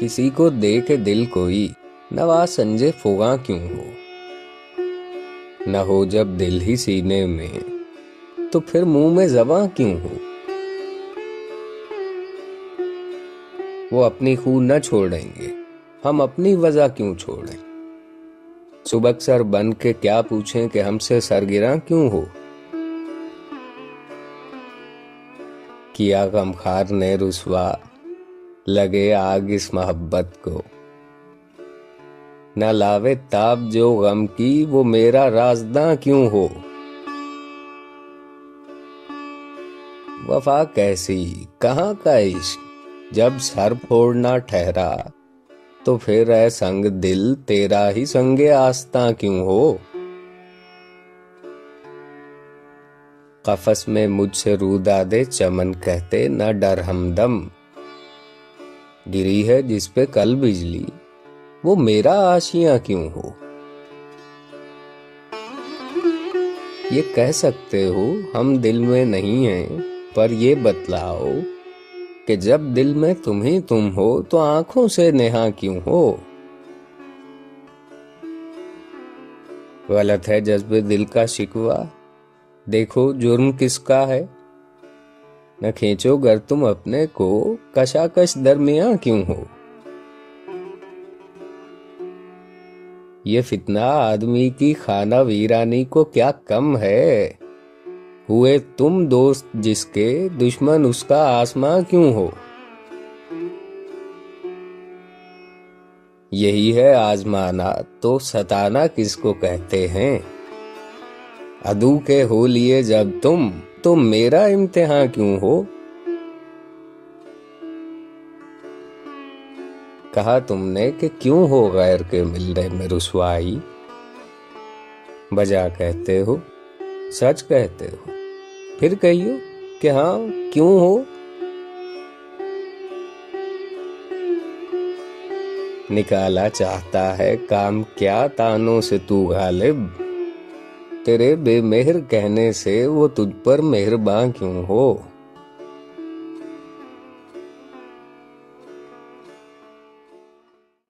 किसी को दे के दिल कोई नवा संजे फुगा क्यों हो। न हो जब दिल ही सीने में तो फिर मुंह में ज़बां क्यों हो। वो अपनी खून न छोड़ेंगे, हम अपनी वजह क्यों छोड़ें। सुबकसर बन के क्या पूछें कि हमसे सरगिरा क्यों हो। किया गमखार ने रुसवा लगे आग इस मोहब्बत को। न लावे ताब जो गम की वो मेरा राज़दां क्यों हो। वफा कैसी कहाँ का इश्क जब सर फोड़ना ठहरा, तो फिर ऐ संग दिल तेरा ही संगे आस्तां क्यों हो। कफस में मुझसे रूदा दे चमन कहते न डर हमदम। गिरी है जिस पे कल बिजली वो मेरा आशियां क्यों हो। ये कह सकते हो हम दिल में नहीं हैं, पर ये बतलाओ कि जब दिल में तुम ही तुम हो तो आंखों से नेहा क्यों हो। गलत है जज्बे दिल का शिकवा, देखो जुर्म किसका है। न खींचो गर तुम अपने को कशाकश दरमियां क्यों हो। ये फितना आदमी की खाना वीरानी को क्या कम है। हुए तुम दोस्त जिसके दुश्मन उसका आसमां क्यों हो। यही है आजमाना तो सताना किसको कहते हैं। अदू के हो लिए जब तुम तो मेरा इम्तिहान क्यों हो। कहा तुमने कि क्यों हो गैर के मिलने में रुसवाई। बजा कहते हो सच कहते हो, फिर कहियो कि हाँ क्यों हो। निकाला चाहता है काम क्या तानों से तू गालिब। तेरे बेमेहर कहने से वो तुझ पर मेहरबान क्यों हो।